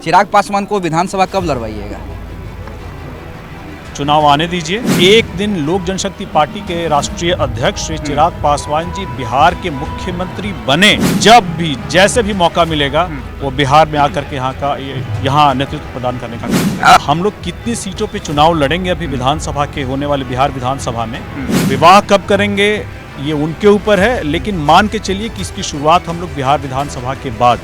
चिराग पासवान को विधानसभा कब लड़वाइएगा? चुनाव आने दीजिए। एक दिन लोक जनशक्ति पार्टी के राष्ट्रीय अध्यक्ष श्री चिराग पासवान जी बिहार के मुख्यमंत्री बने, जब भी जैसे भी मौका मिलेगा वो बिहार में आकर के यहाँ नेतृत्व प्रदान करने का। हम लोग कितनी सीटों पे चुनाव लड़ेंगे अभी विधानसभा के होने वाले बिहार विधानसभा में, विवाह कब करेंगे ये उनके ऊपर है, लेकिन मान के चलिए कि इसकी शुरुआत हम लोग बिहार विधानसभा के बाद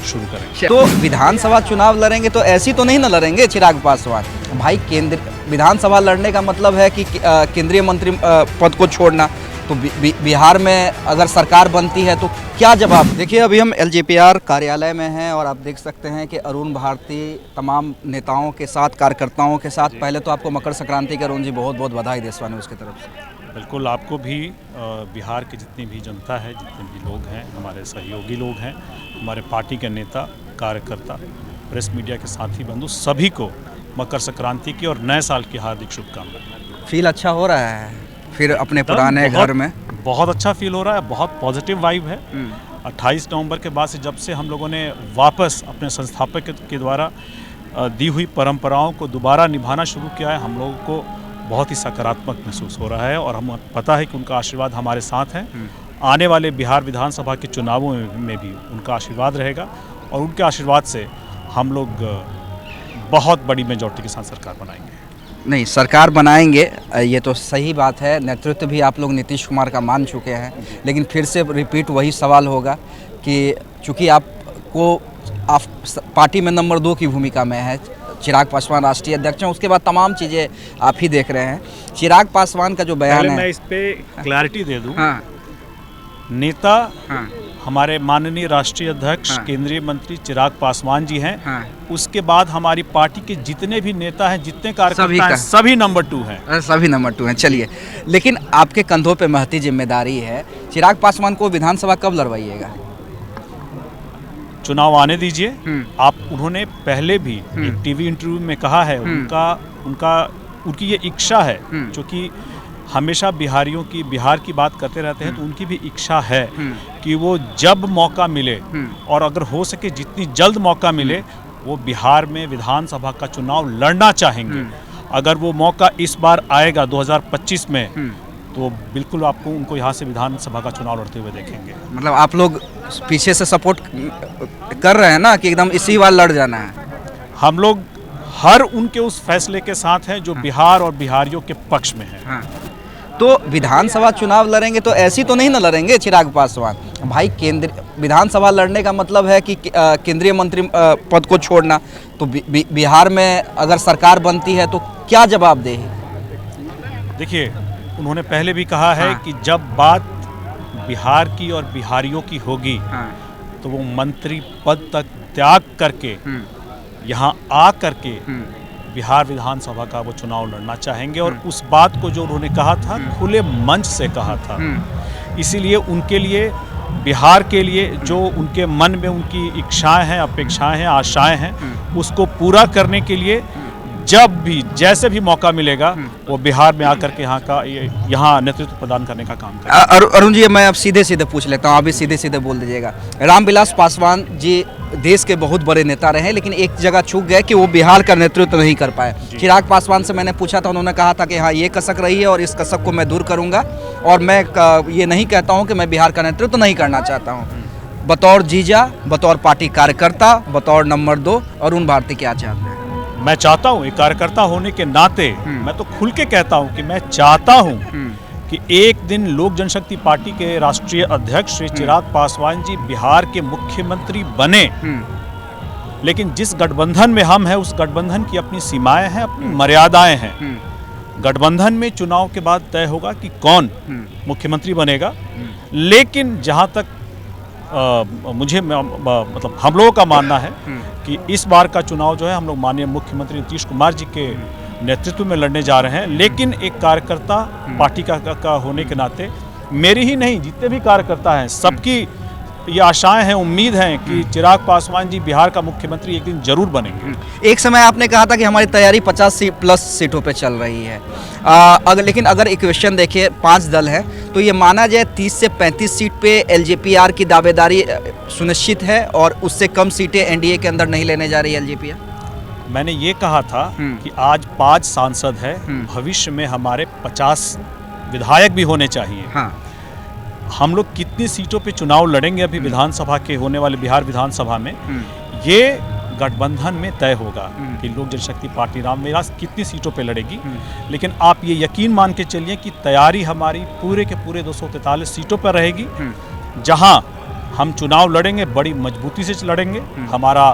शुरू करेंगे। तो विधानसभा चुनाव लड़ेंगे तो ऐसी तो नहीं ना लड़ेंगे चिराग पासवान भाई? केंद्र विधानसभा लड़ने का मतलब है कि केंद्रीय मंत्री पद को छोड़ना। तो बिहार में अगर सरकार बनती है तो क्या जवाब? देखिए अभी हम एलजेपीआर कार्यालय में हैं और आप देख सकते हैं कि अरुण भारती तमाम नेताओं के साथ, कार्यकर्ताओं के साथ। पहले तो आपको मकर संक्रांति के अरुण जी बहुत बहुत बधाई देशवानी उसकी तरफ से। बिल्कुल, आपको भी बिहार की जितनी भी जनता है, जितने भी लोग हैं, हमारे सहयोगी लोग हैं, हमारे पार्टी के नेता, कार्यकर्ता, प्रेस मीडिया के साथी बंधु, सभी को मकर संक्रांति की और नए साल की हार्दिक शुभकामनाएं। फील अच्छा हो रहा है फिर अपने पुराने घर में? बहुत अच्छा फील हो रहा है, बहुत पॉजिटिव वाइब है। 28 नवंबर के बाद से जब से हम लोगों ने वापस अपने संस्थापक के द्वारा दी हुई परंपराओं को दोबारा निभाना शुरू किया है, हम लोगों को बहुत ही सकारात्मक महसूस हो रहा है और हम पता है कि उनका आशीर्वाद हमारे साथ है। आने वाले बिहार विधानसभा के चुनावों में भी उनका आशीर्वाद रहेगा और उनके आशीर्वाद से हम लोग बहुत बड़ी मेजॉरिटी के साथ सरकार बनाएंगे। नहीं, सरकार बनाएंगे ये तो सही बात है। नेतृत्व भी आप लोग नीतीश कुमार का मान चुके हैं, लेकिन फिर से रिपीट वही सवाल होगा कि चूँकि आप पार्टी में नंबर 2 की भूमिका में है, चिराग पासवान राष्ट्रीय अध्यक्ष हैं, उसके बाद तमाम चीज़ें आप ही देख रहे हैं। चिराग पासवान का जो बयान है, मैं इस पे क्लैरिटी दे दूं। हाँ, नेता हमारे माननीय राष्ट्रीय अध्यक्ष केंद्रीय मंत्री चिराग पासवान जी हैं। उसके बाद हमारी पार्टी के जितने भी नेता हैं, जितने कार्यकर्ता हैं, सभी नंबर 2 हैं। सभी नंबर 2 हैं। चलिए, लेकिन आपके कंधों पे महती जिम्मेदारी है। चिराग पासवान को विधानसभा कब लड़वाइएगा? चुनाव आने दीजिए। उन्होंने पहले भी एक टीवी इंटरव्यू में कहा है, उनकी ये इच्छा है, जो कि हमेशा बिहार की बात करते रहते हैं, तो उनकी भी इच्छा है कि वो जब मौका मिले और अगर हो सके जितनी जल्द मौका मिले, वो बिहार में विधानसभा का चुनाव लड़ना चाहेंगे। अगर वो मौका इस बार आएगा 2025 में, तो बिल्कुल आपको उनको यहाँ से विधानसभा का चुनाव लड़ते हुए देखेंगे। मतलब आप लोग पीछे से सपोर्ट कर रहे हैं ना कि एकदम इसी बार लड़ जाना है? हम लोग हर उनके उस फैसले के साथ हैं जो बिहार और बिहारियों के पक्ष में है। तो विधानसभा चुनाव लड़ेंगे तो ऐसी तो नहीं ना लड़ेंगे चिराग पासवान भाई? विधानसभा लड़ने का मतलब है कि केंद्रीय मंत्री पद को छोड़ना। तो बिहार में अगर सरकार बनती है तो क्या जवाब देगी? देखिए, उन्होंने पहले भी कहा है कि जब बात बिहार की और बिहारियों की होगी, तो वो मंत्री पद तक त्याग करके यहाँ आ करके बिहार विधानसभा का वो चुनाव लड़ना चाहेंगे। और उस बात को जो उन्होंने कहा था, खुले मंच से कहा था। इसीलिए उनके लिए, बिहार के लिए, जो उनके मन में उनकी इच्छाएं हैं, अपेक्षाएं हैं, आशाएं हैं, उसको पूरा करने के लिए जब भी जैसे भी मौका मिलेगा, वो बिहार में आकर के यहाँ नेतृत्व प्रदान करने का काम करेंगे। अरुण जी, मैं अब सीधे सीधे पूछ लेता हूँ, आप भी सीधे सीधे बोल दीजिएगा। रामविलास पासवान जी देश के बहुत बड़े नेता रहे, लेकिन एक जगह चूक गए कि वो बिहार का नेतृत्व नहीं कर पाए। चिराग पासवान से मैंने पूछा था, उन्होंने कहा था कि हाँ, ये कसक रही है और इस कसक को मैं दूर करूँगा, और मैं ये नहीं कहता हूँ कि मैं बिहार का नेतृत्व नहीं करना चाहता हूँ। बतौर जीजा, बतौर पार्टी कार्यकर्ता, बतौर नंबर 2, अरुण भारती क्या चाहते हैं? मैं चाहता हूँ, एक कार्यकर्ता होने के नाते मैं तो खुल के कहता हूँ कि मैं चाहता हूँ कि एक दिन लोक जनशक्ति पार्टी के राष्ट्रीय अध्यक्ष श्री चिराग पासवान जी बिहार के मुख्यमंत्री बने। लेकिन जिस गठबंधन में हम हैं, उस गठबंधन की अपनी सीमाएं हैं, अपनी मर्यादाएं हैं। गठबंधन में चुनाव के बाद तय होगा कि कौन मुख्यमंत्री बनेगा। लेकिन जहाँ तक मतलब हम लोगों का मानना है कि इस बार का चुनाव जो है, हम लोग माननीय मुख्यमंत्री नीतीश कुमार जी के नेतृत्व में लड़ने जा रहे हैं। लेकिन एक कार्यकर्ता पार्टी का होने के नाते, मेरी ही नहीं, जितने भी कार्यकर्ता हैं, सबकी ये आशाएं हैं, उम्मीद है कि चिराग पासवान जी बिहार का मुख्यमंत्री एक दिन जरूर बनेंगे। एक समय आपने कहा था कि हमारी तैयारी 50 प्लस सीटों पे चल रही है। लेकिन अगर इक्वेशन देखिए 5 दल है तो ये माना जाए 30 से 35 सीट पे एलजेपीआर की दावेदारी सुनिश्चित है और उससे कम सीटें एनडीए के अंदर नहीं लेने जा रही है एलजेपीआर। मैंने ये कहा था कि आज 5 सांसद है, भविष्य में हमारे 50 विधायक भी होने चाहिए। हाँ। हम लोग कितनी सीटों पे चुनाव लड़ेंगे अभी विधानसभा के होने वाले बिहार विधानसभा में, ये गठबंधन में तय होगा कि लोक जनशक्ति पार्टी रामविलास कितनी सीटों पे लड़ेगी। लेकिन आप ये यकीन मान के चलिए कि तैयारी हमारी पूरे के पूरे 243 सीटों पर रहेगी, जहां हम चुनाव लड़ेंगे बड़ी मजबूती से लड़ेंगे। हमारा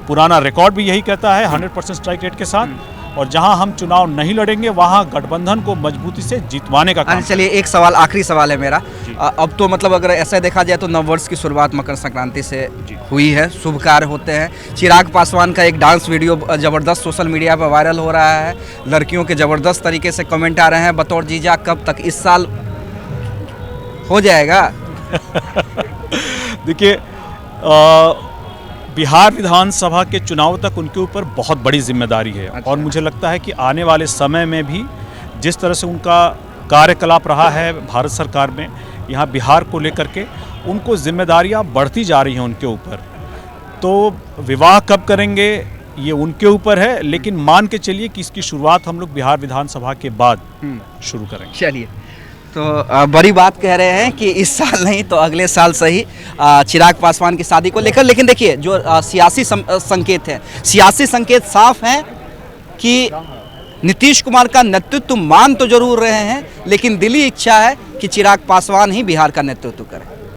पुराना रिकॉर्ड भी यही कहता है 100% स्ट्राइक रेट के साथ। और जहां हम चुनाव नहीं लड़ेंगे वहां गठबंधन को मजबूती से जितवाने का काम। चलिए एक सवाल, आखिरी सवाल है मेरा। अब तो मतलब अगर ऐसा देखा जाए तो नववर्ष की शुरुआत मकर संक्रांति से हुई है, शुभ कार्य होते हैं। चिराग पासवान का एक डांस वीडियो ज़बरदस्त सोशल मीडिया पर वायरल हो रहा है, लड़कियों के ज़बरदस्त तरीके से कमेंट आ रहे हैं बतौर जीजा, कब तक, इस साल हो जाएगा? देखिए, बिहार विधानसभा के चुनाव तक उनके ऊपर बहुत बड़ी जिम्मेदारी है। अच्छा। और मुझे लगता है कि आने वाले समय में भी जिस तरह से उनका कार्यकलाप रहा है भारत सरकार में, यहाँ बिहार को लेकर के उनको जिम्मेदारियाँ बढ़ती जा रही हैं उनके ऊपर। तो विवाह कब करेंगे ये उनके ऊपर है, लेकिन मान के चलिए कि इसकी शुरुआत हम लोग बिहार विधानसभा के बाद शुरू करेंगे। चलिए, तो बड़ी बात कह रहे हैं कि इस साल नहीं तो अगले साल सही चिराग पासवान की शादी को लेकर। लेकिन देखिए जो सियासी संकेत है, सियासी संकेत साफ हैं कि नीतीश कुमार का नेतृत्व मान तो जरूर रहे हैं, लेकिन दिली इच्छा है कि चिराग पासवान ही बिहार का नेतृत्व करें।